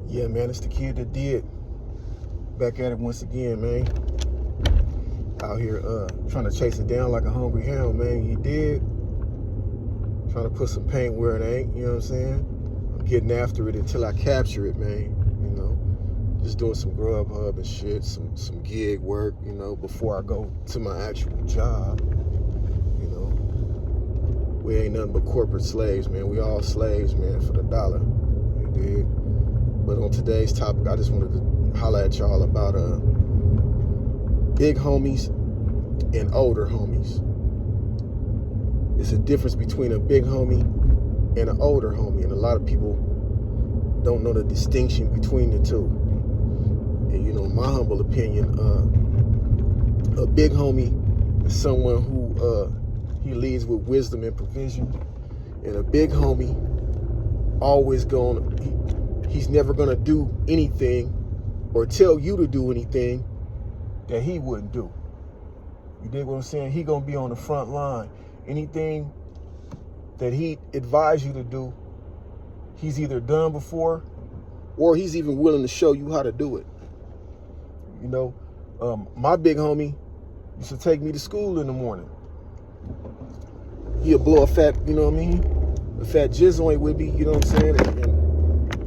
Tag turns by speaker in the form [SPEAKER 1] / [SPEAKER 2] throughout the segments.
[SPEAKER 1] Yeah, man, it's the kid that did. Back at it once again, man. Out here trying to chase it down like a hungry hound, man. He did. Trying to put some paint where it ain't, you know what I'm saying? I'm getting after it until I capture it, man. You know, just doing some Grubhub and shit, some gig work, you know, before I go to my actual job. You know, we ain't nothing but corporate slaves, man. We all slaves, man, for the dollar. You dig? But on today's topic, I just wanted to holler at y'all about big homies and older homies. It's a difference between a big homie and an older homie, and a lot of people don't know the distinction between the two. And you know, in my humble opinion, a big homie is someone who he leads with wisdom and provision, and a big homie always he's never gonna do anything or tell you to do anything that he wouldn't do. You dig what I'm saying? He gonna be on the front line. Anything that he advised you to do, he's either done before or he's even willing to show you how to do it. You know, my big homie used to take me to school in the morning. He'll blow a fat, you know what I mean? A fat jizz on it with me, you know what I'm saying?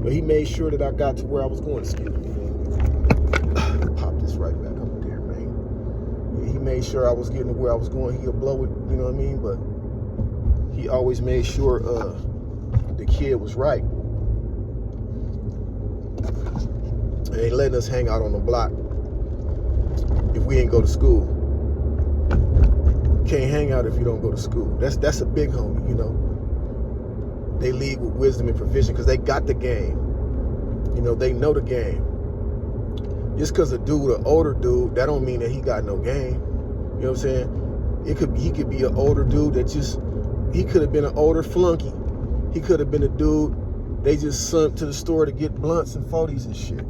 [SPEAKER 1] But he made sure that I got to where I was going. Excuse me, man. Pop this right back up there, man. Yeah, he made sure I was getting to where I was going. He'll blow it, you know what I mean? But he always made sure the kid was right. And ain't letting us hang out on the block if we ain't go to school. Can't hang out if you don't go to school. That's a big homie, you know. They lead with wisdom and provision because they got the game. You know, they know the game. Just because a dude, an older dude, that don't mean that he got no game. You know what I'm saying? He could be an older dude that he could have been an older flunky. He could have been a dude they just sent to the store to get blunts and 40s and shit.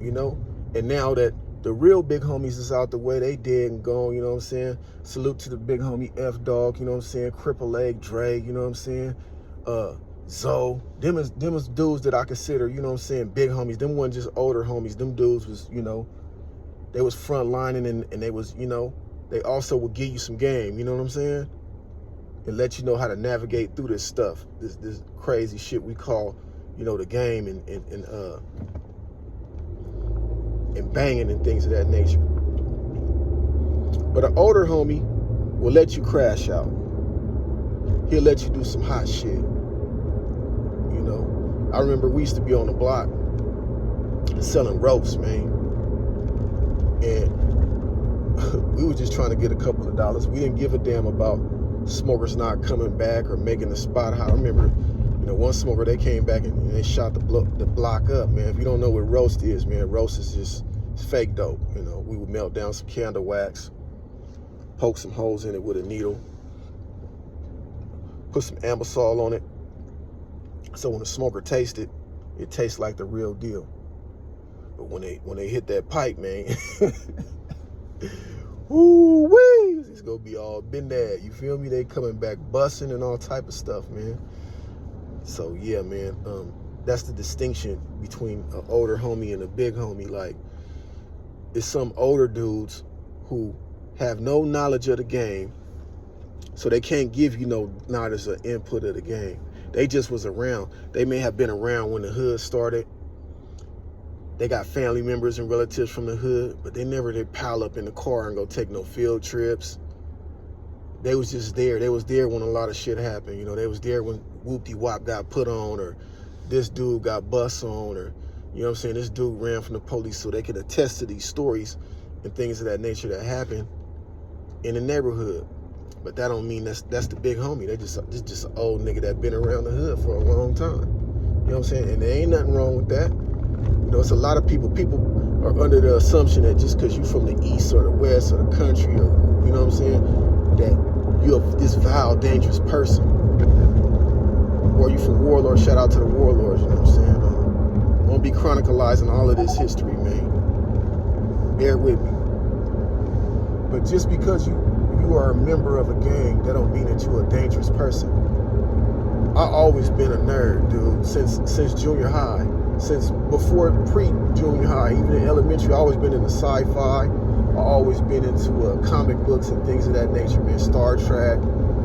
[SPEAKER 1] You know? And now that the real big homies is out the way, they dead and gone, you know what I'm saying? Salute to the big homie F-Dog, you know what I'm saying? Cripple Leg, Dre, you know what I'm saying? Zoe, them is dudes that I consider, you know what I'm saying, big homies. Them wasn't just older homies. Them dudes was, you know, they was front lining and they was, you know, they also would give you some game, you know what I'm saying? And let you know how to navigate through this stuff, this crazy shit we call, you know, the game and banging and things of that nature. But an older homie will let you crash out. He'll let you do some hot shit. You know, I remember we used to be on the block selling ropes, man. And we were just trying to get a couple of dollars. We didn't give a damn about smokers not coming back or making the spot hot. I remember, you know, one smoker, they came back and they shot the block up, man. If you don't know what roast is, man, roast is just fake dope. You know, we would melt down some candle wax, poke some holes in it with a needle, put some ambisol on it, so when the smoker tastes it, it tastes like the real deal. But when they hit that pipe, man, woo-wee, it's gonna be all been there. You feel me? They coming back busting and all type of stuff, man. So yeah, man, that's the distinction between an older homie and a big homie. Like, it's some older dudes who have no knowledge of the game, so they can't give you no knowledge or input of the game. They just was around. They may have been around when the hood started. They got family members and relatives from the hood, but they never did pile up in the car and go take no field trips. They was just there. They was there when a lot of shit happened. You know, they was there when whoop-de-wop got put on, or this dude got bust on, or, you know what I'm saying, this dude ran from the police, so they could attest to these stories and things of that nature that happened in the neighborhood. But that don't mean that's the big homie. They just an old nigga that been around the hood for a long time. You know what I'm saying? And there ain't nothing wrong with that. You know, it's a lot of people are under the assumption that just because you from the east or the west or the country, or, you know what I'm saying, that you're this vile, dangerous person. Or you from Warlord, shout out to the Warlords, you know what I'm saying? Won't be chronicalizing all of this history, man. Bear with me. But just because you are a member of a gang, that don't mean that you're a dangerous person. always been a nerd, dude, since junior high. Since before pre-junior high, even in elementary, I always been into sci-fi. I always been into comic books and things of that nature, man. Star Trek,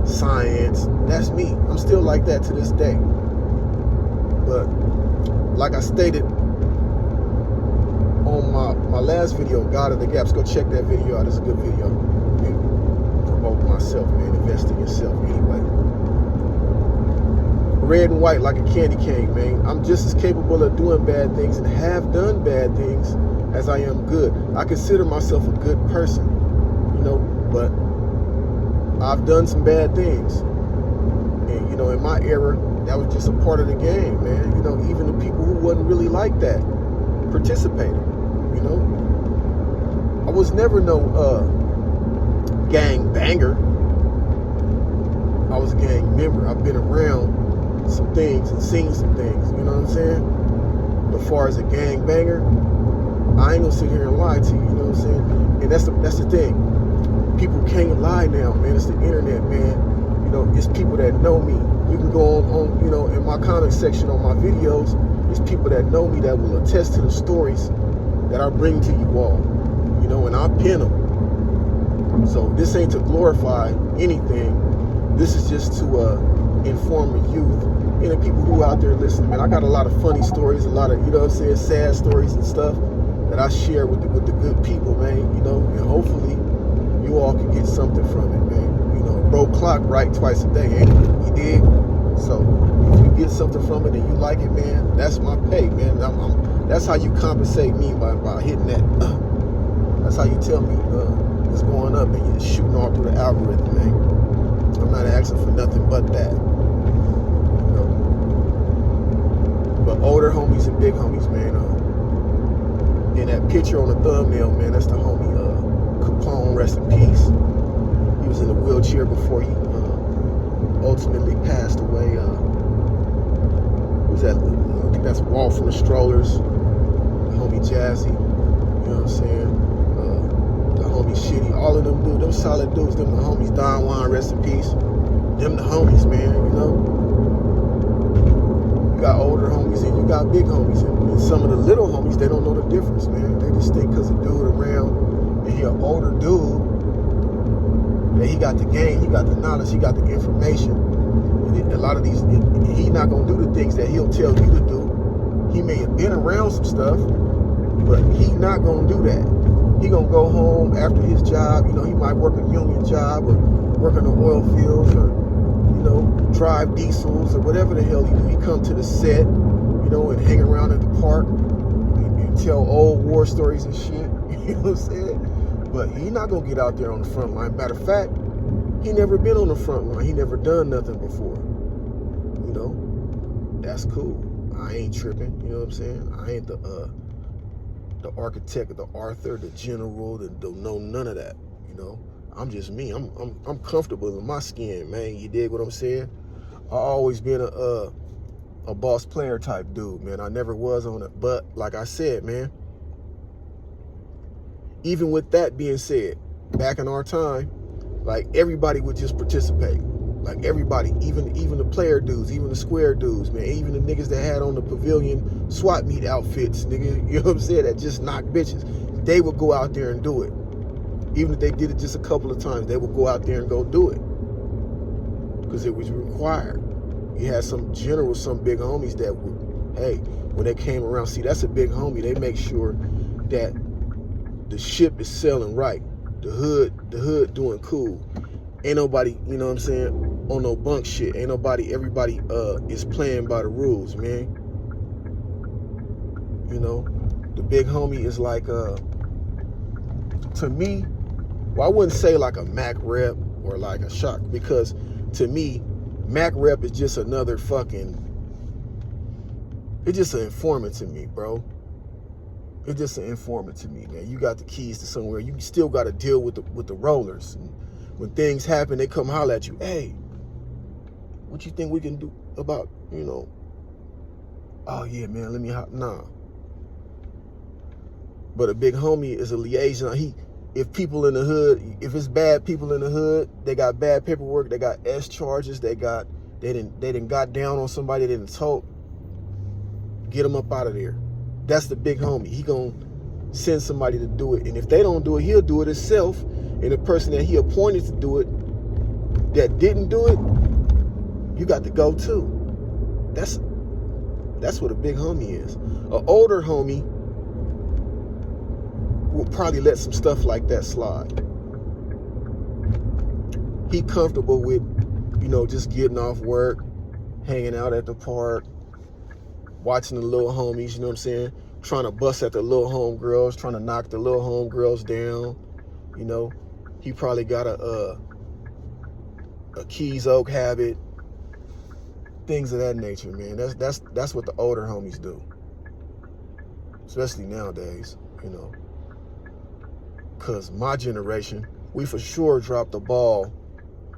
[SPEAKER 1] science. That's me. I'm still like that to this day. But like I stated on my last video, God of the Gaps, go check that video out. It's a good video. Promote myself, man. Invest in yourself anyway. Red and white like a candy cane, man. I'm just as capable of doing bad things and have done bad things as I am good. I consider myself a good person, you know, but I've done some bad things. And, you know, in my era, that was just a part of the game, man. You know, even the people who wasn't really like that participated, you know. I was never no gang banger. I was a gang member. I've been around some things and seen some things, you know what I'm saying? But as far as a gang banger, I ain't gonna sit here and lie to you, you know what I'm saying? And that's the thing. People can't lie now, man. It's the internet, man. You know, it's people that know me. You can go on you know, in my comment section on my videos, it's people that know me that will attest to the stories that I bring to you all, you know, and I pin them. So this ain't to glorify anything. This is just to inform the youth and the people who out there listening, man. I got a lot of funny stories, a lot of, you know what I'm saying, sad stories and stuff that I share with the good people, man, you know, and hopefully you all can get something from it, man. You know, bro clock right twice a day, ain't it? You dig? So if you get something from it and you like it, man, that's my pay, man. That's how you compensate me by hitting that. That's how you tell me it's going up and you're shooting all through the algorithm, man. I'm not asking for nothing but that. You know? But older homies and big homies, man. In that picture on the thumbnail, man, that's the homie Capone, rest in peace. He was in a wheelchair before he ultimately passed away. Who's that? I think that's Walt from the Strollers. The homie Jazzy. You know what I'm saying? The homie Shitty. All of them dudes, them solid dudes. Them the homies. Don Juan, rest in peace. Them the homies, man. You know? You got older homies and you got big homies. And some of the little homies, they don't know the difference, man. They just think because a dude around and he an older dude, that he got the game, he got the knowledge, he got the information. And a lot of these, he not gonna do the things that he'll tell you to do. He may have been around some stuff, but he not gonna do that. He gonna go home after his job. You know, he might work a union job or work in the oil fields or, you know, drive diesels or whatever the hell he do. He come to the set, you know, and hang around at the park and tell old war stories and shit. You know what I'm saying? But he not gonna get out there on the front line. Matter of fact, he never been on the front line. He never done nothing before. You know, that's cool. I ain't tripping. You know what I'm saying? I ain't the architect, the author, the general, don't know none of that. You know, I'm just me. I'm comfortable in my skin, man. You dig what I'm saying? I always been a boss player type dude, man. I never was on it. But like I said, man, even with that being said, back in our time, like everybody would just participate. Like everybody, even the player dudes, even the square dudes, man, even the niggas that had on the pavilion SWAT meet outfits, nigga, you know what I'm saying, that just knock bitches. They would go out there and do it. Even if they did it just a couple of times, they would go out there and go do it. Because it was required. You had some generals, some big homies that would, hey, when they came around, see, that's a big homie. They make sure that the ship is sailing right. The hood doing cool. Ain't nobody, you know what I'm saying, on no bunk shit. Ain't nobody, everybody is playing by the rules, man. You know, the big homie is like, to me, well, I wouldn't say like a Mac rep or like a shock, because to me, Mac rep is just another fucking, it's just an informant to me, bro. It's just an informant to me, man. You got the keys to somewhere. You still got to deal with the rollers. And when things happen, they come holler at you. Hey, what you think we can do about, you know? Oh yeah, man. Let me nah. But a big homie is a liaison. If people in the hood, if it's bad people in the hood, they got bad paperwork. They got S charges. They got They didn't got down on somebody, they didn't talk. Get them up out of there. That's the big homie. He gonna send somebody to do it. And if they don't do it, he'll do it himself. And the person that he appointed to do it that didn't do it, you got to go too. That's what a big homie is. An older homie will probably let some stuff like that slide. He comfortable with, just getting off work, hanging out at the park, watching the little homies, you know what I'm saying? Trying to bust at the little homegirls, trying to knock the little homegirls down. He probably got a Keys Oak habit, things of that nature, man. That's what the older homies do, especially nowadays, Because my generation, we for sure dropped the ball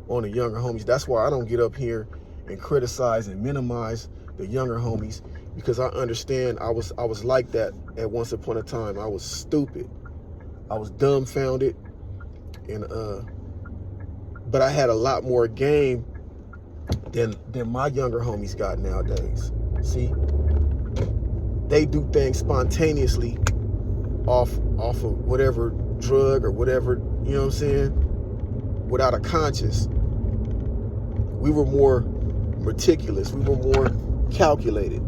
[SPEAKER 1] on the younger homies. That's why I don't get up here and criticize and minimize the younger homies, because I understand I was like that at once upon a time. I was stupid. I was dumbfounded, and but I had a lot more game than my younger homies got nowadays. See, they do things spontaneously off of whatever drug or whatever, you know what I'm saying, without a conscience. We were more meticulous. We were more calculated.